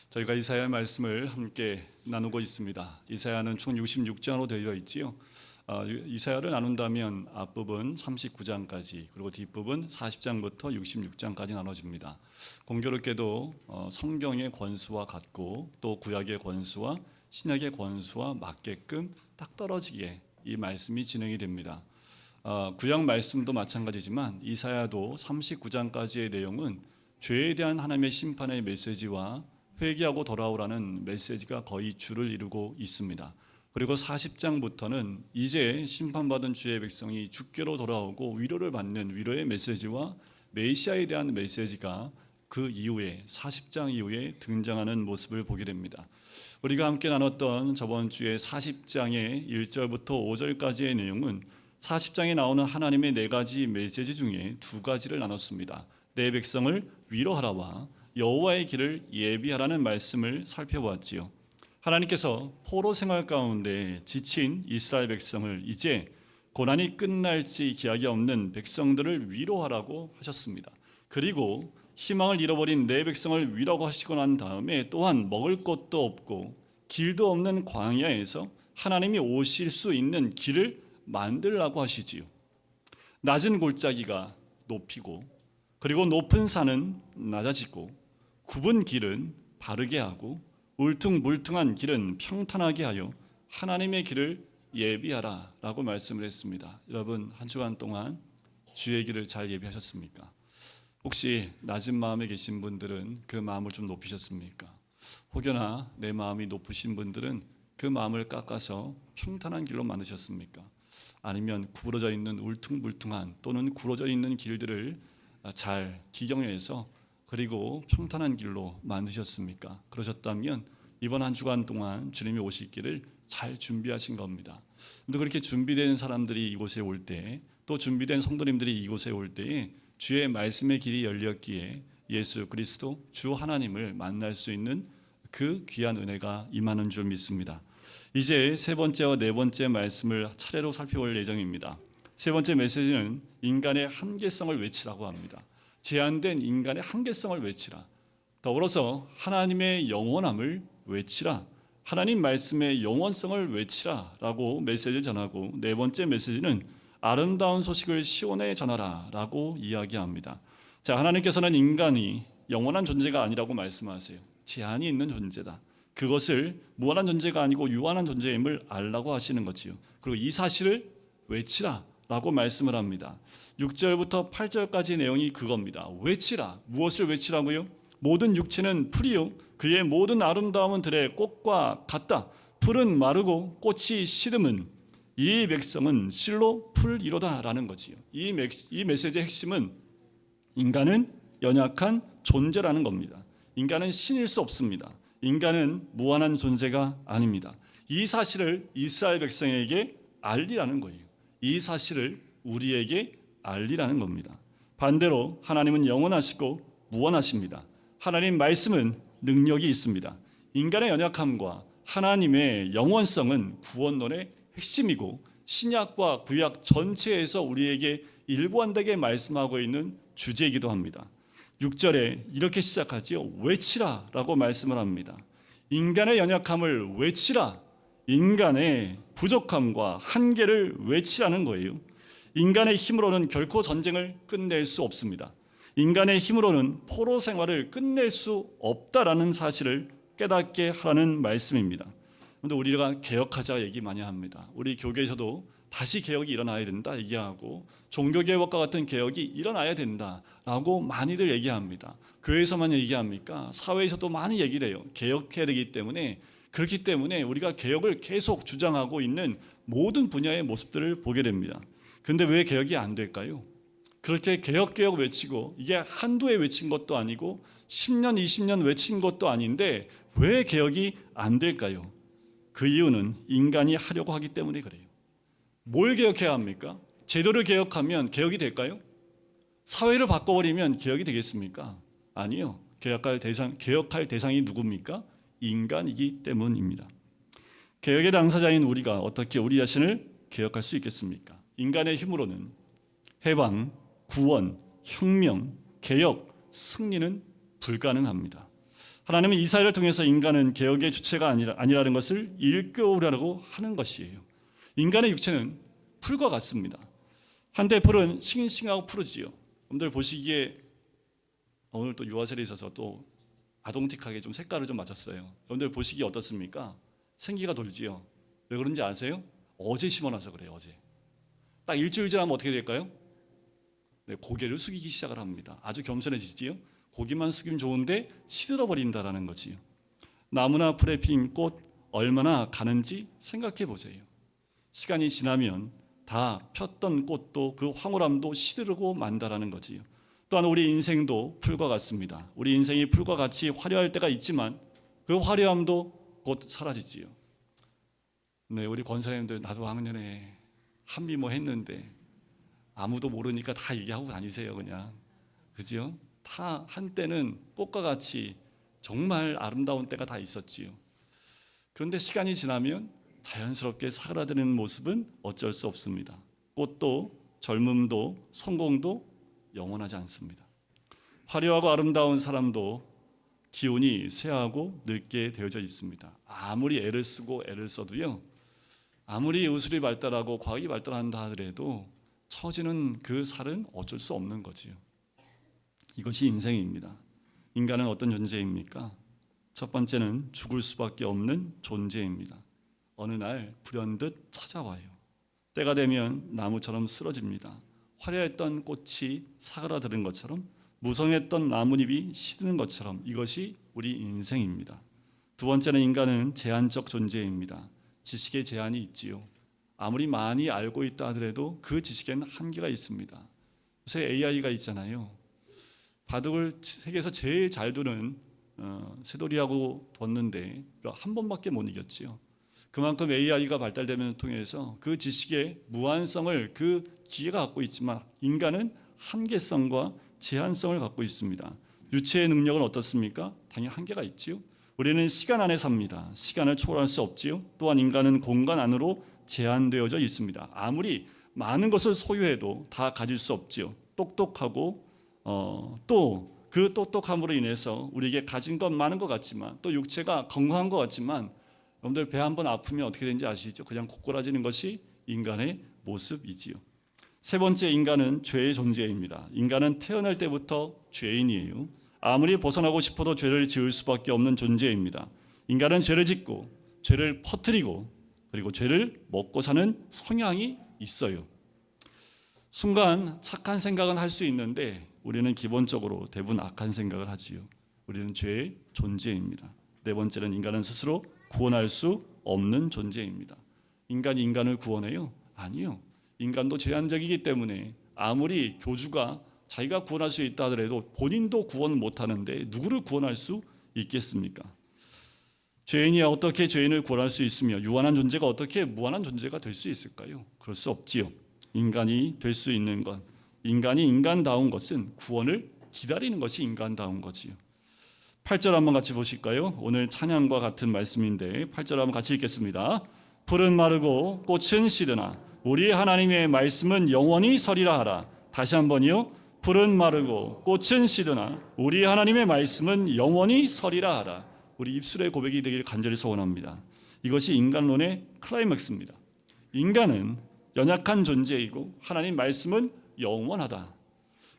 저희가 이사야 말씀을 함께 나누고 있습니다. 이사야는 총 66장으로 되어 있지요. 이사야를 나눈다면 앞부분 39장까지 그리고 뒷부분 40장부터 66장까지 나눠집니다. 공교롭게도 성경의 권수와 같고 또 구약의 권수와 신약의 권수와 맞게끔 딱 떨어지게 이 말씀이 진행이 됩니다. 구약 말씀도 마찬가지지만 이사야도 39장까지의 내용은 죄에 대한 하나님의 심판의 메시지와 회개하고 돌아오라는 메시지가 거의 주를 이루고 있습니다. 그리고 40장부터는 이제 심판받은 주의 백성이 주께로 돌아오고 위로를 받는 위로의 메시지와 메시아에 대한 메시지가 그 이후에 40장 이후에 등장하는 모습을 보게 됩니다. 우리가 함께 나눴던 저번 주에 40장의 1절부터 5절까지의 내용은 40장에 나오는 하나님의 4가지 메시지 중에 2가지를 나눴습니다. 내 백성을 위로하라와 여호와의 길을 예비하라는 말씀을 살펴보았지요. 하나님께서 포로 생활 가운데 지친 이스라엘 백성을 이제 고난이 끝날지 기약이 없는 백성들을 위로하라고 하셨습니다. 그리고 희망을 잃어버린 내 백성을 위로하고 하시고 난 다음에 또한 먹을 것도 없고 길도 없는 광야에서 하나님이 오실 수 있는 길을 만들라고 하시지요. 낮은 골짜기가 높이고 그리고 높은 산은 낮아지고 굽은 길은 바르게 하고 울퉁불퉁한 길은 평탄하게 하여 하나님의 길을 예비하라 라고 말씀을 했습니다. 여러분, 한 주간 동안 주의 길을 잘 예비하셨습니까? 혹시 낮은 마음에 계신 분들은 그 마음을 좀 높이셨습니까? 혹여나 내 마음이 높으신 분들은 그 마음을 깎아서 평탄한 길로 만드셨습니까? 아니면 구부러져 있는 울퉁불퉁한 또는 굴어져 있는 길들을 잘 기경해서 그리고 평탄한 길로 만드셨습니까? 그러셨다면 이번 한 주간 동안 주님이 오실 길을 잘 준비하신 겁니다. 근데 그렇게 준비된 사람들이 이곳에 올 때, 또 준비된 성도님들이 이곳에 올 때에 주의 말씀의 길이 열렸기에 예수 그리스도 주 하나님을 만날 수 있는 그 귀한 은혜가 임하는 줄 믿습니다. 이제 세 번째와 네 번째 말씀을 차례로 살펴볼 예정입니다. 세 번째 메시지는 인간의 한계성을 외치라고 합니다. 제한된 인간의 한계성을 외치라. 더불어서 하나님의 영원함을 외치라. 하나님 말씀의 영원성을 외치라 라고 메시지를 전하고, 네 번째 메시지는 아름다운 소식을 시온에 전하라 라고 이야기합니다. 자, 하나님께서는 인간이 영원한 존재가 아니라고 말씀하세요. 제한이 있는 존재다. 그것을 무한한 존재가 아니고 유한한 존재임을 알라고 하시는 거지요. 그리고 이 사실을 외치라 라고 말씀을 합니다. 6절부터 8절까지 내용이 그겁니다. 외치라. 무엇을 외치라고요? 모든 육체는 풀이요 그의 모든 아름다움은 들의 꽃과 같다. 풀은 마르고 꽃이 시듬은 이 백성은 실로 풀이로다 라는 거지요. 이 메시지의 핵심은 인간은 연약한 존재라는 겁니다. 인간은 신일 수 없습니다. 인간은 무한한 존재가 아닙니다. 이 사실을 이스라엘 백성에게 알리라는 거예요. 이 사실을 우리에게 알리라는 겁니다. 반대로 하나님은 영원하시고 무한하십니다. 하나님 말씀은 능력이 있습니다. 인간의 연약함과 하나님의 영원성은 구원론의 핵심이고 신약과 구약 전체에서 우리에게 일관되게 말씀하고 있는 주제이기도 합니다. 6절에 이렇게 시작하지요. 외치라 라고 말씀을 합니다. 인간의 연약함을 외치라. 인간의 부족함과 한계를 외치라는 거예요. 인간의 힘으로는 결코 전쟁을 끝낼 수 없습니다. 인간의 힘으로는 포로 생활을 끝낼 수 없다라는 사실을 깨닫게 하라는 말씀입니다. 그런데 우리가 개혁하자 얘기 많이 합니다. 우리 교계에서도 다시 개혁이 일어나야 된다 얘기하고 종교개혁과 같은 개혁이 일어나야 된다라고 많이들 얘기합니다. 교회에서만 얘기합니까? 사회에서도 많이 얘기를 해요. 개혁해야 되기 때문에, 그렇기 때문에 우리가 개혁을 계속 주장하고 있는 모든 분야의 모습들을 보게 됩니다. 그런데 왜 개혁이 안 될까요? 그렇게 개혁 외치고 이게 한두 해 외친 것도 아니고 10년, 20년 외친 것도 아닌데 왜 개혁이 안 될까요? 그 이유는 인간이 하려고 하기 때문에 그래요. 뭘 개혁해야 합니까? 제도를 개혁하면 개혁이 될까요? 사회를 바꿔버리면 개혁이 되겠습니까? 아니요. 개혁할 대상이 누굽니까? 인간이기 때문입니다. 개혁의 당사자인 우리가 어떻게 우리 자신을 개혁할 수 있겠습니까? 인간의 힘으로는 해방, 구원, 혁명, 개혁, 승리는 불가능합니다. 하나님은 이사야를 통해서 인간은 개혁의 주체가 아니라는 것을 일깨우려고 하는 것이에요. 인간의 육체는 풀과 같습니다. 한때 풀은 싱싱하고 푸르지요. 여러분들 보시기에 오늘 또 유아셀에 있어서 또 아동틱하게 좀 색깔을 좀 맞췄어요. 여러분들 보시기에 어떻습니까? 생기가 돌지요. 왜 그런지 아세요? 어제 심어놔서 그래요. 어제. 딱 일주일 지나면 어떻게 될까요? 네, 고개를 숙이기 시작을 합니다. 아주 겸손해지지요. 고개만 숙이면 좋은데 시들어버린다라는 거지요. 나무나 풀에 핀 꽃 얼마나 가는지 생각해 보세요. 시간이 지나면 다 폈던 꽃도 그 황홀함도 시들고 만다라는 거지요. 또한 우리 인생도 풀과 같습니다. 우리 인생이 풀과 같이 화려할 때가 있지만 그 화려함도 곧 사라지지요. 네, 우리 권사님들 나도 학년에 한미모 했는데 아무도 모르니까 다 얘기하고 다니세요. 그냥 그죠? 다 한때는 꽃과 같이 정말 아름다운 때가 다 있었지요. 그런데 시간이 지나면 자연스럽게 사그라드는 모습은 어쩔 수 없습니다. 꽃도 젊음도 성공도 영원하지 않습니다. 화려하고 아름다운 사람도 기운이 쇠하고 늙게 되어져 있습니다. 아무리 애를 쓰고 애를 써도요, 아무리 의술이 발달하고 과학이 발달한다 하더라도 처지는 그 살은 어쩔 수 없는 거지요. 이것이 인생입니다. 인간은 어떤 존재입니까? 첫 번째는 죽을 수밖에 없는 존재입니다. 어느 날 불현듯 찾아와요. 때가 되면 나무처럼 쓰러집니다. 화려했던 꽃이 사그라드는 것처럼, 무성했던 나뭇잎이 시드는 것처럼 이것이 우리 인생입니다. 두 번째는 인간은 제한적 존재입니다. 지식의 제한이 있지요. 아무리 많이 알고 있다 하더라도 그 지식에는 한계가 있습니다. 요새 AI가 있잖아요. 바둑을 세계에서 제일 잘 두는 세돌이하고 뒀는데 한 번밖에 못 이겼지요. 그만큼 AI가 발달되면서 통해서 그 지식의 무한성을 그 기계가 갖고 있지만 인간은 한계성과 제한성을 갖고 있습니다. 유체의 능력은 어떻습니까? 당연히 한계가 있지요. 우리는 시간 안에 삽니다. 시간을 초월할 수 없지요. 또한 인간은 공간 안으로 제한되어져 있습니다. 아무리 많은 것을 소유해도 다 가질 수 없지요. 똑똑하고 또 그 똑똑함으로 인해서 우리에게 가진 것 많은 것 같지만, 또 육체가 건강한 것 같지만, 여러분들 배 한번 아프면 어떻게 되는지 아시죠? 그냥 고꾸라지는 것이 인간의 모습이지요. 세 번째, 인간은 죄의 존재입니다. 인간은 태어날 때부터 죄인이에요. 아무리 벗어나고 싶어도 죄를 지을 수밖에 없는 존재입니다. 인간은 죄를 짓고 죄를 퍼뜨리고 그리고 죄를 먹고 사는 성향이 있어요. 순간 착한 생각은 할 수 있는데 우리는 기본적으로 대부분 악한 생각을 하지요. 우리는 죄의 존재입니다. 네 번째는 인간은 스스로 구원할 수 없는 존재입니다. 인간이 인간을 구원해요? 아니요. 인간도 제한적이기 때문에 아무리 교주가 자기가 구원할 수 있다 하더라도 본인도 구원 못하는데 누구를 구원할 수 있겠습니까? 죄인이 어떻게 죄인을 구원할 수 있으며 유한한 존재가 어떻게 무한한 존재가 될 수 있을까요? 그럴 수 없지요. 인간이 될 수 있는 건, 인간이 인간다운 것은 구원을 기다리는 것이 인간다운 거지요. 8절 한번 같이 보실까요? 오늘 찬양과 같은 말씀인데 8절 한번 같이 읽겠습니다. 풀은 마르고 꽃은 시드나 우리 하나님의 말씀은 영원히 서리라 하라. 다시 한번요. 풀은 마르고 꽃은 시드나 우리 하나님의 말씀은 영원히 서리라 하라. 우리 입술의 고백이 되기를 간절히 소원합니다. 이것이 인간론의 클라이맥스입니다. 인간은 연약한 존재이고 하나님 말씀은 영원하다.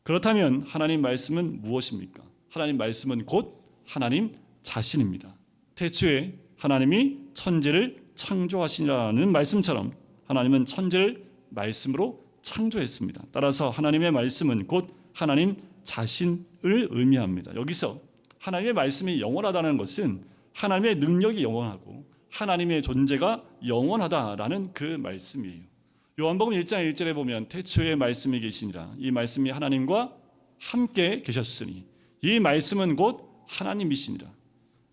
그렇다면 하나님 말씀은 무엇입니까? 하나님 말씀은 곧 하나님 자신입니다. 태초에 하나님이 천지를 창조하시라는 말씀처럼 하나님은 천지를 말씀으로 창조했습니다. 따라서 하나님의 말씀은 곧 하나님 자신을 의미합니다. 여기서 하나님의 말씀이 영원하다는 것은 하나님의 능력이 영원하고 하나님의 존재가 영원하다라는 그 말씀이에요. 요한복음 1장 1절에 보면 태초에 말씀이 계시니라. 이 말씀이 하나님과 함께 계셨으니 이 말씀은 곧 하나님이시니라.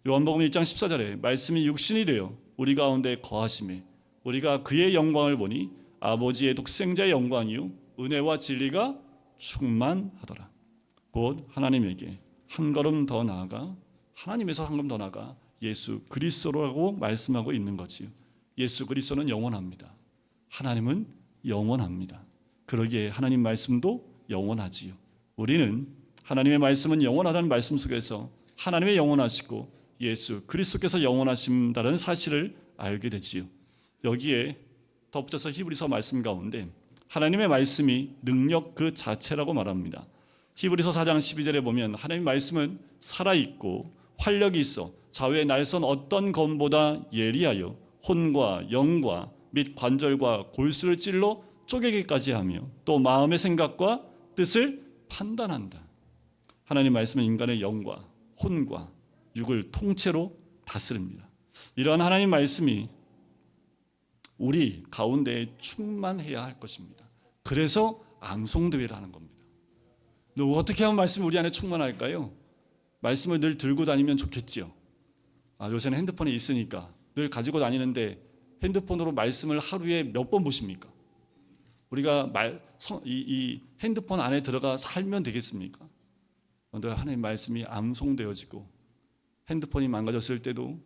요한복음 1장 14절에 말씀이 육신이 되어 우리 가운데 거하심에 우리가 그의 영광을 보니 아버지의 독생자의 영광이요 은혜와 진리가 충만하더라. 곧 하나님에게 한 걸음 더 나아가, 하나님에서 한 걸음 더 나아가 예수 그리스도라고 말씀하고 있는 거지요. 예수 그리스도는 영원합니다. 하나님은 영원합니다. 그러기에 하나님 말씀도 영원하지요. 우리는 하나님의 말씀은 영원하다는 말씀 속에서 하나님의 영원하시고 예수 그리스도께서 영원하신다는 사실을 알게 되지요. 여기에 덧붙여서 히브리서 말씀 가운데 하나님의 말씀이 능력 그 자체라고 말합니다. 히브리서 4장 12절에 보면 하나님의 말씀은 살아있고 활력이 있어 좌우에 날선 어떤 검보다 예리하여 혼과 영과 및 관절과 골수를 찔러 쪼개기까지 하며 또 마음의 생각과 뜻을 판단한다. 하나님 말씀은 인간의 영과 혼과 육을 통째로 다스립니다. 이러한 하나님 말씀이 우리 가운데에 충만해야 할 것입니다. 그래서 암송대회를 하는 겁니다. 어떻게 하면 말씀이 우리 안에 충만할까요? 말씀을 늘 들고 다니면 좋겠지요. 요새는 핸드폰이 있으니까 늘 가지고 다니는데 핸드폰으로 말씀을 하루에 몇 번 보십니까? 우리가 이 핸드폰 안에 들어가 살면 되겠습니까? 하나님 말씀이 암송되어지고 핸드폰이 망가졌을 때도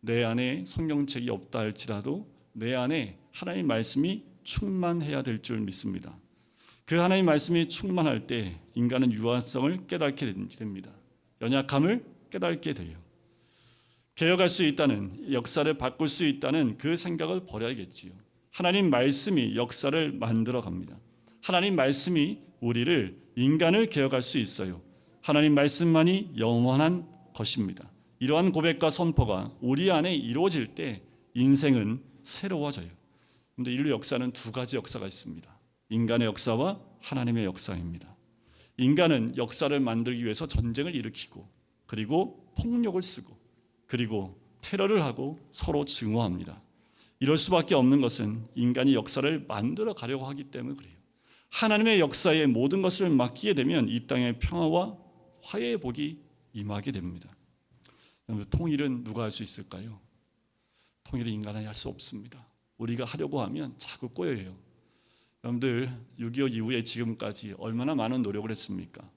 내 안에 성경책이 없다 할지라도 내 안에 하나님 말씀이 충만해야 될 줄 믿습니다. 그 하나님 말씀이 충만할 때 인간은 유한성을 깨닫게 됩니다. 연약함을 깨닫게 돼요. 개혁할 수 있다는, 역사를 바꿀 수 있다는 그 생각을 버려야겠지요. 하나님 말씀이 역사를 만들어 갑니다. 하나님 말씀이 우리를, 인간을 개혁할 수 있어요. 하나님 말씀만이 영원한 것입니다. 이러한 고백과 선포가 우리 안에 이루어질 때 인생은 새로워져요. 그런데 인류 역사는 두 가지 역사가 있습니다. 인간의 역사와 하나님의 역사입니다. 인간은 역사를 만들기 위해서 전쟁을 일으키고 그리고 폭력을 쓰고 그리고 테러를 하고 서로 증오합니다. 이럴 수밖에 없는 것은 인간이 역사를 만들어 가려고 하기 때문에 그래요. 하나님의 역사에 모든 것을 맡기게 되면 이 땅의 평화와 화해의 복이 임하게 됩니다. 통일은 누가 할 수 있을까요? 통일은 인간이 할 수 없습니다. 우리가 하려고 하면 자꾸 꼬여요. 여러분들 6.25 이후에 지금까지 얼마나 많은 노력을 했습니까?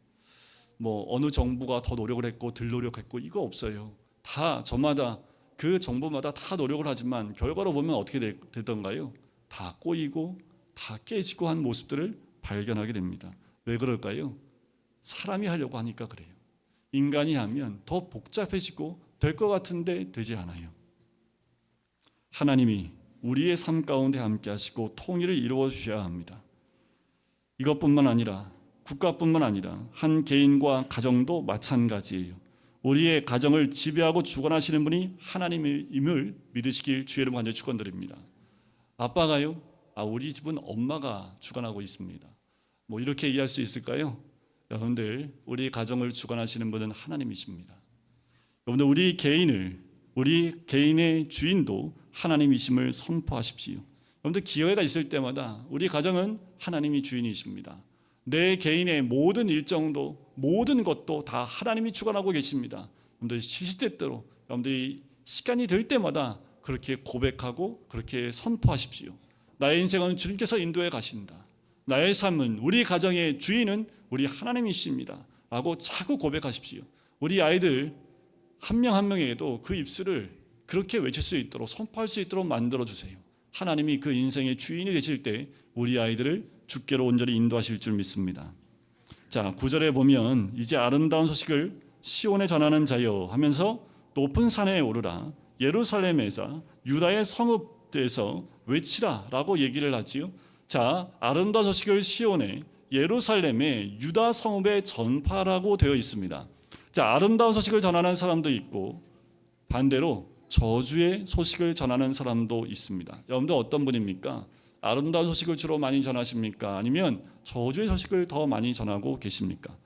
어느 정부가 더 노력을 했고 덜 노력했고 이거 없어요. 다 저마다 그 정부마다 다 노력을 하지만 결과로 보면 어떻게 되던가요? 다 꼬이고 다 깨지고 한 모습들을 발견하게 됩니다. 왜 그럴까요? 사람이 하려고 하니까 그래요. 인간이 하면 더 복잡해지고 될 것 같은데 되지 않아요. 하나님이 우리의 삶 가운데 함께 하시고 통일을 이루어 주셔야 합니다. 이것뿐만 아니라 국가뿐만 아니라 한 개인과 가정도 마찬가지예요. 우리의 가정을 지배하고 주관하시는 분이 하나님임을 믿으시길 주의 이름으로 간절히 축원드립니다. 아빠가요? 우리 집은 엄마가 주관하고 있습니다. 이렇게 이해할 수 있을까요? 여러분들, 우리 가정을 주관하시는 분은 하나님이십니다. 여러분들, 우리 개인의 주인도 하나님이심을 선포하십시오. 여러분들, 기회가 있을 때마다 우리 가정은 하나님이 주인이십니다. 내 개인의 모든 일정도 모든 것도 다 하나님이 주관하고 계십니다. 여러분들, 시시때때로 여러분들이 시간이 될 때마다 그렇게 고백하고 그렇게 선포하십시오. 나의 인생은 주님께서 인도해 가신다. 나의 삶은, 우리 가정의 주인은 우리 하나님이십니다 라고 자꾸 고백하십시오. 우리 아이들 한 명 한 명에게도 그 입술을 그렇게 외칠 수 있도록, 선포할 수 있도록 만들어주세요. 하나님이 그 인생의 주인이 되실 때 우리 아이들을 주께로 온전히 인도하실 줄 믿습니다. 자, 9절에 보면 이제 아름다운 소식을 시온에 전하는 자여 하면서 높은 산에 오르라, 예루살렘에서 유다의 성읍에서 외치라 라고 얘기를 하지요. 자, 아름다운 소식을 시온에, 예루살렘에, 유다 성읍에 전파라고 되어 있습니다. 자, 아름다운 소식을 전하는 사람도 있고 반대로 저주의 소식을 전하는 사람도 있습니다. 여러분들 어떤 분입니까? 아름다운 소식을 주로 많이 전하십니까? 아니면 저주의 소식을 더 많이 전하고 계십니까?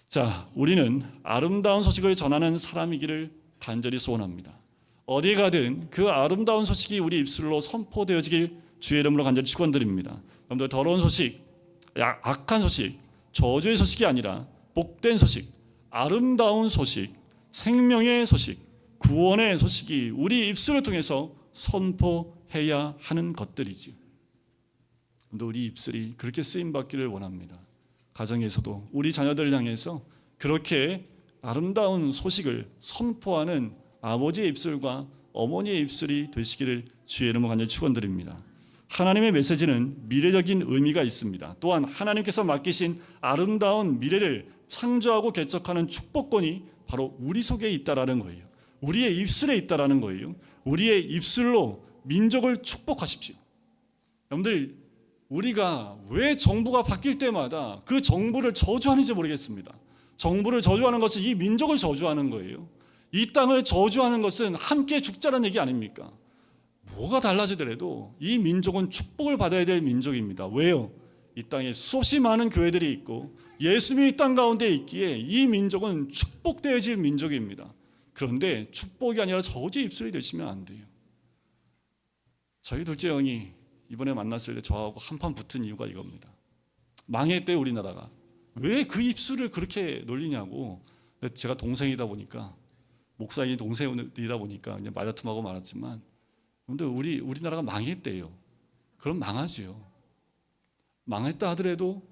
자, 우리는 아름다운 소식을 전하는 사람이기를 간절히 소원합니다. 어디 가든 그 아름다운 소식이 우리 입술로 선포되어지길 주의 이름으로 간절히 축원드립니다. 여러분들, 더러운 소식, 악한 소식, 저주의 소식이 아니라 복된 소식, 아름다운 소식, 생명의 소식, 구원의 소식이 우리 입술을 통해서 선포해야 하는 것들이지요. 우리 입술이 그렇게 쓰임받기를 원합니다. 가정에서도 우리 자녀들 향해서 그렇게 아름다운 소식을 선포하는 아버지의 입술과 어머니의 입술이 되시기를 주의 이름으로 간절히 축원드립니다. 하나님의 메시지는 미래적인 의미가 있습니다. 또한 하나님께서 맡기신 아름다운 미래를 창조하고 개척하는 축복권이 바로 우리 속에 있다라는 거예요. 우리의 입술에 있다라는 거예요. 우리의 입술로 민족을 축복하십시오. 여러분들, 우리가 왜 정부가 바뀔 때마다 그 정부를 저주하는지 모르겠습니다. 정부를 저주하는 것은 이 민족을 저주하는 거예요. 이 땅을 저주하는 것은 함께 죽자는 얘기 아닙니까? 뭐가 달라지더라도 이 민족은 축복을 받아야 될 민족입니다. 왜요? 이 땅에 수없이 많은 교회들이 있고 예수님이 이 땅 가운데 있기에 이 민족은 축복되어질 민족입니다. 그런데 축복이 아니라 저주의 입술이 되시면 안 돼요. 저희 둘째 형이 이번에 만났을 때 저하고 한판 붙은 이유가 이겁니다. 망했대요, 우리나라가. 왜 그 입술을 그렇게 놀리냐고. 근데 제가 동생이다 보니까, 목사님 동생이다 보니까 그냥 말다툼하고 말았지만, 근데 우리나라가 망했대요. 그럼 망하지요. 망했다 하더라도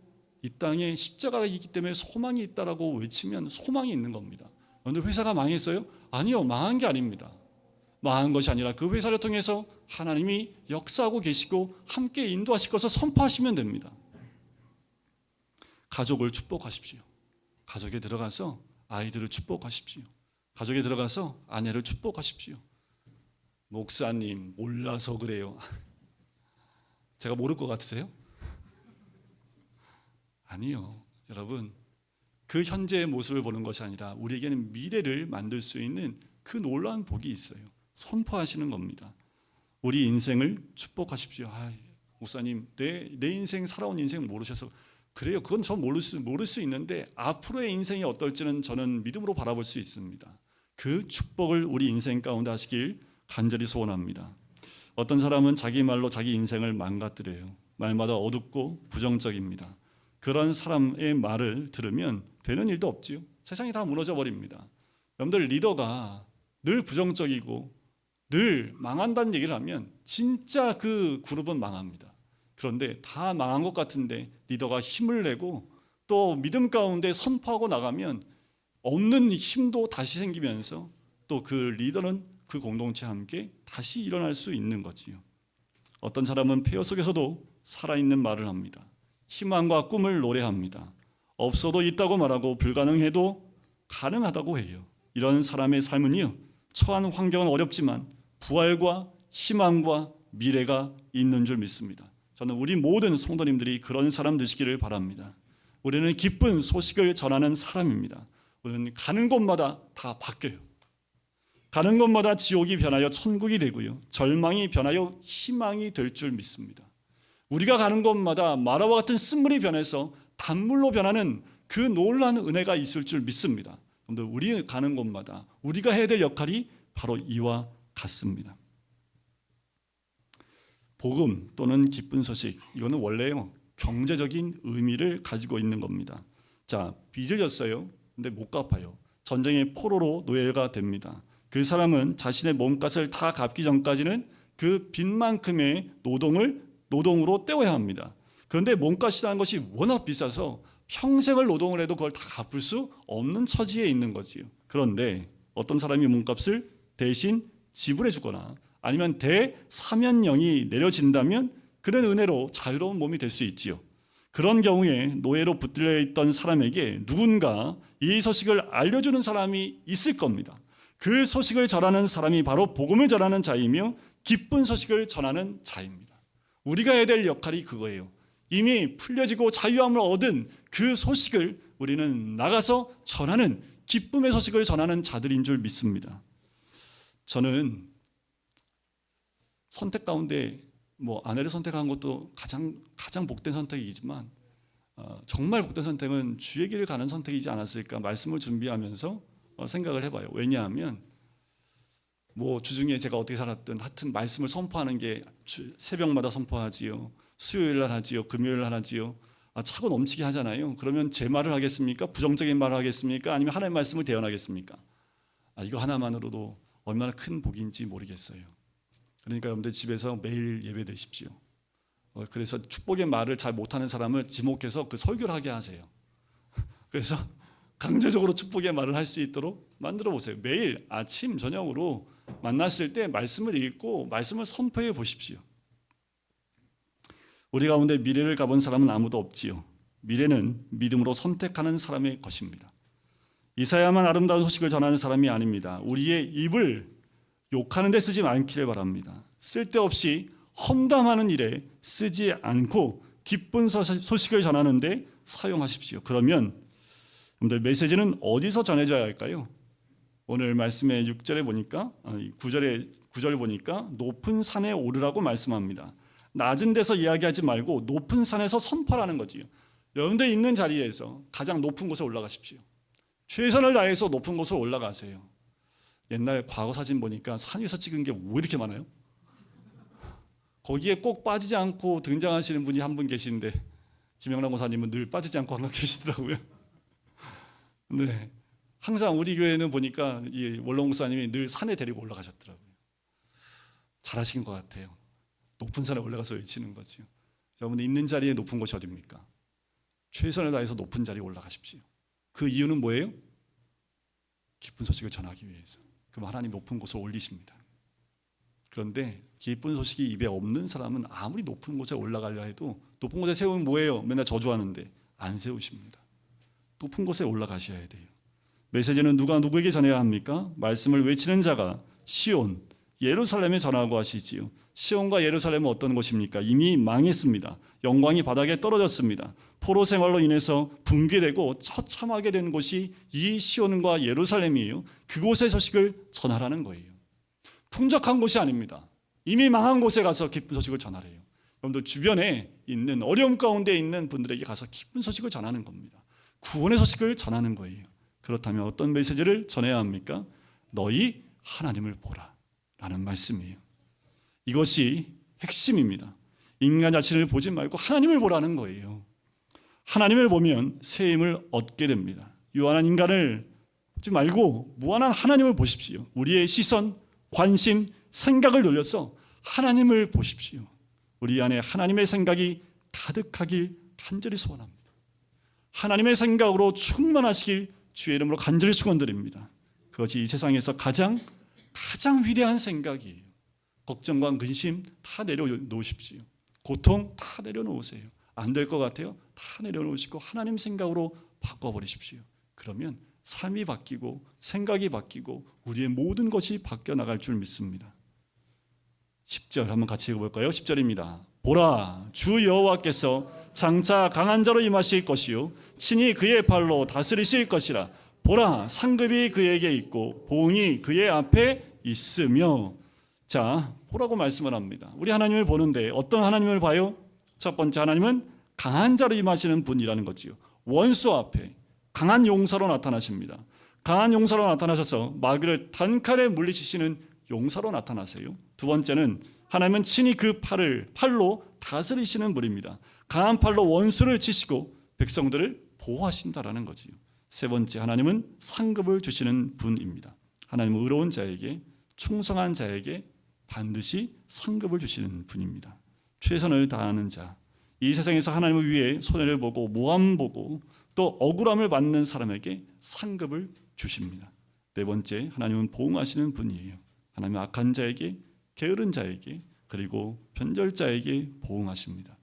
이 땅에 십자가가 있기 때문에 소망이 있다라고 외치면 소망이 있는 겁니다. 그런데 회사가 망했어요? 아니요, 망한 게 아닙니다. 망한 것이 아니라 그 회사를 통해서 하나님이 역사하고 계시고 함께 인도하실 것을 선포하시면 됩니다. 가족을 축복하십시오. 가족에 들어가서 아이들을 축복하십시오. 가족에 들어가서 아내를 축복하십시오. 목사님, 몰라서 그래요. 제가 모를 것 같으세요? 아니요. 여러분, 그 현재의 모습을 보는 것이 아니라 우리에게는 미래를 만들 수 있는 그 놀라운 복이 있어요. 선포하시는 겁니다. 우리 인생을 축복하십시오. 목사님, 내 인생, 살아온 인생 모르셔서 그래요. 그건 전 모를 수 있는데 앞으로의 인생이 어떨지는 저는 믿음으로 바라볼 수 있습니다. 그 축복을 우리 인생 가운데 하시길 간절히 소원합니다. 어떤 사람은 자기 말로 자기 인생을 망가뜨려요. 말마다 어둡고 부정적입니다. 그런 사람의 말을 들으면 되는 일도 없지요. 세상이 다 무너져 버립니다. 여러분들, 리더가 늘 부정적이고 늘 망한다는 얘기를 하면 진짜 그 그룹은 망합니다. 그런데 다 망한 것 같은데 리더가 힘을 내고 또 믿음 가운데 선포하고 나가면 없는 힘도 다시 생기면서 또 그 리더는 그 공동체와 함께 다시 일어날 수 있는 거지요. 어떤 사람은 폐허 속에서도 살아있는 말을 합니다. 희망과 꿈을 노래합니다. 없어도 있다고 말하고 불가능해도 가능하다고 해요. 이런 사람의 삶은요, 처한 환경은 어렵지만 부활과 희망과 미래가 있는 줄 믿습니다. 저는 우리 모든 성도님들이 그런 사람 되시기를 바랍니다. 우리는 기쁜 소식을 전하는 사람입니다. 우리는 가는 곳마다 다 바뀌어요. 가는 곳마다 지옥이 변하여 천국이 되고요, 절망이 변하여 희망이 될 줄 믿습니다. 우리가 가는 곳마다 마라와 같은 쓴물이 변해서 단물로 변하는 그 놀라운 은혜가 있을 줄 믿습니다. 그런데 우리 가는 곳마다 우리가 해야 될 역할이 바로 이와 같습니다. 복음 또는 기쁜 소식, 이거는 원래요, 경제적인 의미를 가지고 있는 겁니다. 자, 빚을 졌어요. 근데 못 갚아요. 전쟁의 포로로 노예가 됩니다. 그 사람은 자신의 몸값을 다 갚기 전까지는 그 빚만큼의 노동으로 때워야 합니다. 그런데 몸값이라는 것이 워낙 비싸서 평생을 노동을 해도 그걸 다 갚을 수 없는 처지에 있는 거지요. 그런데 어떤 사람이 몸값을 대신 지불해 주거나 아니면 대사면령이 내려진다면 그런 은혜로 자유로운 몸이 될 수 있지요. 그런 경우에 노예로 붙들려 있던 사람에게 누군가 이 소식을 알려주는 사람이 있을 겁니다. 그 소식을 전하는 사람이 바로 복음을 전하는 자이며 기쁜 소식을 전하는 자입니다. 우리가 해야 될 역할이 그거예요. 이미 풀려지고 자유함을 얻은 그 소식을 우리는 나가서 전하는, 기쁨의 소식을 전하는 자들인 줄 믿습니다. 저는 선택 가운데 아내를 선택한 것도 가장 복된 선택이지만 정말 복된 선택은 주의 길을 가는 선택이지 않았을까 말씀을 준비하면서 생각을 해봐요. 왜냐하면 주중에 제가 어떻게 살았든 하여튼 말씀을 선포하는 게 새벽마다 선포하지요, 수요일날 하지요, 금요일날 하지요. 차고 넘치게 하잖아요. 그러면 제 말을 하겠습니까? 부정적인 말을 하겠습니까? 아니면 하나님의 말씀을 대언하겠습니까? 이거 하나만으로도 얼마나 큰 복인지 모르겠어요. 그러니까 여러분들 집에서 매일 예배 드십시오. 그래서 축복의 말을 잘 못하는 사람을 지목해서 그 설교를 하게 하세요. 그래서 강제적으로 축복의 말을 할 수 있도록 만들어 보세요. 매일 아침 저녁으로 만났을 때 말씀을 읽고 말씀을 선포해 보십시오. 우리 가운데 미래를 가본 사람은 아무도 없지요. 미래는 믿음으로 선택하는 사람의 것입니다. 이사야만 아름다운 소식을 전하는 사람이 아닙니다. 우리의 입을 욕하는 데 쓰지 않기를 바랍니다. 쓸데없이 험담하는 일에 쓰지 않고 기쁜 소식을 전하는 데 사용하십시오. 그러면 여러분들 메시지는 어디서 전해져야 할까요? 오늘 말씀의 6절에 보니까 9절에 보니까 높은 산에 오르라고 말씀합니다. 낮은 데서 이야기하지 말고 높은 산에서 선포하는 거지요. 여러분들 있는 자리에서 가장 높은 곳에 올라가십시오. 최선을 다해서 높은 곳으로 올라가세요. 옛날 과거 사진 보니까 산 위에서 찍은 게 왜 이렇게 많아요? 거기에 꼭 빠지지 않고 등장하시는 분이 한 분 계시는데 김영란 목사님은 늘 빠지지 않고 항상 계시더라고요. 네, 항상 우리 교회는 보니까 이 원로 목사님이 늘 산에 데리고 올라가셨더라고요. 잘하신 것 같아요. 높은 산에 올라가서 외치는 거죠. 여러분 있는 자리에 높은 곳이 어디입니까? 최선을 다해서 높은 자리에 올라가십시오. 그 이유는 뭐예요? 기쁜 소식을 전하기 위해서. 그럼 하나님 높은 곳을 올리십니다. 그런데 기쁜 소식이 입에 없는 사람은 아무리 높은 곳에 올라가려 해도 높은 곳에 세우면 뭐예요? 맨날 저주하는데 안 세우십니다. 높은 곳에 올라가셔야 돼요. 메시지는 누가 누구에게 전해야 합니까? 말씀을 외치는 자가 시온, 예루살렘에 전하고 하시지요. 시온과 예루살렘은 어떤 곳입니까? 이미 망했습니다. 영광이 바닥에 떨어졌습니다. 포로 생활로 인해서 붕괴되고 처참하게 된 곳이 이 시온과 예루살렘이에요. 그곳의 소식을 전하라는 거예요. 풍족한 곳이 아닙니다. 이미 망한 곳에 가서 기쁜 소식을 전하래요. 여러분들 주변에 있는 어려움 가운데 있는 분들에게 가서 기쁜 소식을 전하는 겁니다. 구원의 소식을 전하는 거예요. 그렇다면 어떤 메시지를 전해야 합니까? 너희 하나님을 보라 라는 말씀이에요. 이것이 핵심입니다. 인간 자신을 보지 말고 하나님을 보라는 거예요. 하나님을 보면 새 힘을 얻게 됩니다. 유한한 인간을 보지 말고 무한한 하나님을 보십시오. 우리의 시선, 관심, 생각을 돌려서 하나님을 보십시오. 우리 안에 하나님의 생각이 가득하길 간절히 소원합니다. 하나님의 생각으로 충만하시길 주의 이름으로 간절히 축원드립니다. 그것이 이 세상에서 가장 위대한 생각이에요. 걱정과 근심 다 내려놓으십시오. 고통 다 내려놓으세요. 안 될 것 같아요? 다 내려놓으시고 하나님 생각으로 바꿔버리십시오. 그러면 삶이 바뀌고 생각이 바뀌고 우리의 모든 것이 바뀌어 나갈 줄 믿습니다. 10절 한번 같이 읽어볼까요? 10절입니다. 보라, 주 여호와께서 장차 강한 자로 임하실 것이요 친히 그의 발로 다스리실 것이라. 보라, 상급이 그에게 있고 보응이 그의 앞에 있으며. 자, 보라고 말씀을 합니다. 우리 하나님을 보는데 어떤 하나님을 봐요? 첫 번째, 하나님은 강한 자로 임하시는 분이라는 거지요. 원수 앞에 강한 용사로 나타나십니다. 강한 용사로 나타나셔서 마귀를 단칼에 물리치시는 용사로 나타나세요. 두 번째는 하나님은 친히 그 팔로 다스리시는 분입니다. 강한 팔로 원수를 치시고 백성들을 보호하신다라는 거지요. 세 번째, 하나님은 상급을 주시는 분입니다. 하나님은 의로운 자에게, 충성한 자에게 반드시 상급을 주시는 분입니다. 최선을 다하는 자, 이 세상에서 하나님을 위해 손해를 보고 모함 보고 또 억울함을 받는 사람에게 상급을 주십니다. 네 번째, 하나님은 보응하시는 분이에요. 하나님은 악한 자에게, 게으른 자에게, 그리고 변절자에게 보응하십니다.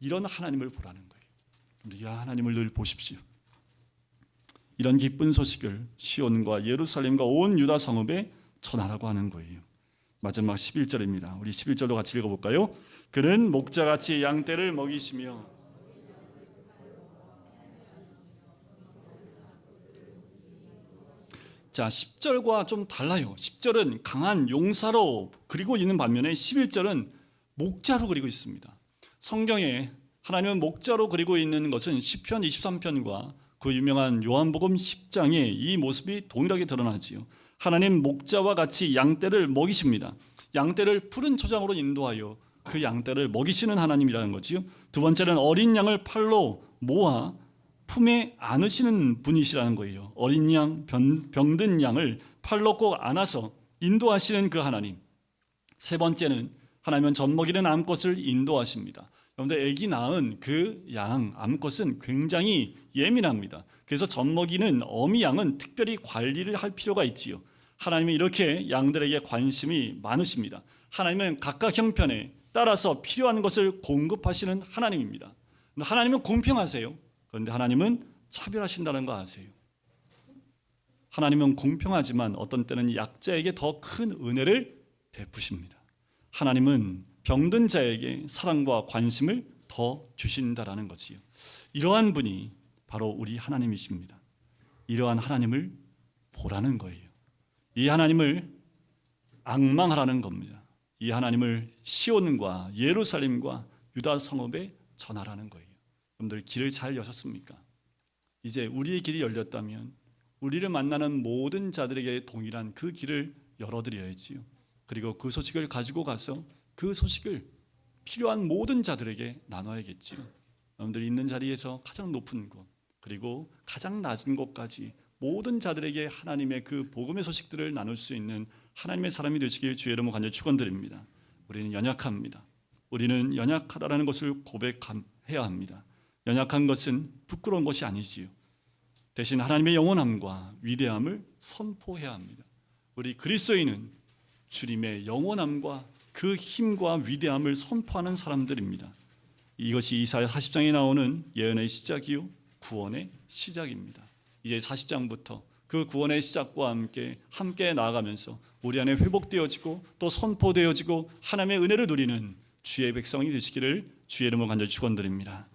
이런 하나님을 보라는 거예요. 이 하나님을 늘 보십시오. 이런 기쁜 소식을 시온과 예루살렘과 온 유다 성읍에 전하라고 하는 거예요. 마지막 11절입니다. 우리 11절도 같이 읽어볼까요? 그는 목자같이 양떼를 먹이시며. 자, 10절과 좀 달라요. 10절은 강한 용사로 그리고 있는 반면에 11절은 목자로 그리고 있습니다. 성경에 하나님은 목자로 그리고 있는 것은 시편 23편과 그 유명한 요한복음 10장에 이 모습이 동일하게 드러나지요. 하나님 목자와 같이 양떼를 먹이십니다. 양떼를 푸른 초장으로 인도하여 그 양떼를 먹이시는 하나님이라는 거지요. 두 번째는 어린 양을 팔로 모아 품에 안으시는 분이시라는 거예요. 어린 양, 병든 양을 팔로 꼭 안아서 인도하시는 그 하나님. 세 번째는 하나님은 젖먹이는 암컷을 인도하십니다. 여러분들 아기 낳은 그 양, 암컷은 굉장히 예민합니다. 그래서 젖먹이는 어미 양은 특별히 관리를 할 필요가 있지요. 하나님은 이렇게 양들에게 관심이 많으십니다. 하나님은 각각 형편에 따라서 필요한 것을 공급하시는 하나님입니다. 하나님은 공평하세요. 그런데 하나님은 차별하신다는 거 아세요? 하나님은 공평하지만 어떤 때는 약자에게 더 큰 은혜를 베푸십니다. 하나님은 병든 자에게 사랑과 관심을 더 주신다라는 것이요. 이러한 분이 바로 우리 하나님이십니다. 이러한 하나님을 보라는 거예요. 이 하나님을 앙망하라는 겁니다. 이 하나님을 시온과 예루살렘과 유다 성읍에 전하라는 거예요. 여러분들 길을 잘 여셨습니까? 이제 우리의 길이 열렸다면 우리를 만나는 모든 자들에게 동일한 그 길을 열어드려야지요. 그리고 그 소식을 가지고 가서 그 소식을 필요한 모든 자들에게 나눠야겠지요. 여러분들 있는 자리에서 가장 높은 곳 그리고 가장 낮은 곳까지 모든 자들에게 하나님의 그 복음의 소식들을 나눌 수 있는 하나님의 사람이 되시길 주의 이름으로 간절히 축원드립니다. 우리는 연약합니다. 우리는 연약하다라는 것을 고백해야 합니다. 연약한 것은 부끄러운 것이 아니지요. 대신 하나님의 영원함과 위대함을 선포해야 합니다. 우리 그리스도인은 주님의 영원함과 그 힘과 위대함을 선포하는 사람들입니다. 이것이 이사야 40장에 나오는 예언의 시작이요 구원의 시작입니다. 이제 40장부터 그 구원의 시작과 함께 나아가면서 우리 안에 회복되어지고 또 선포되어지고 하나님의 은혜를 누리는 주의 백성이 되시기를 주의 이름으로 간절히 축원드립니다.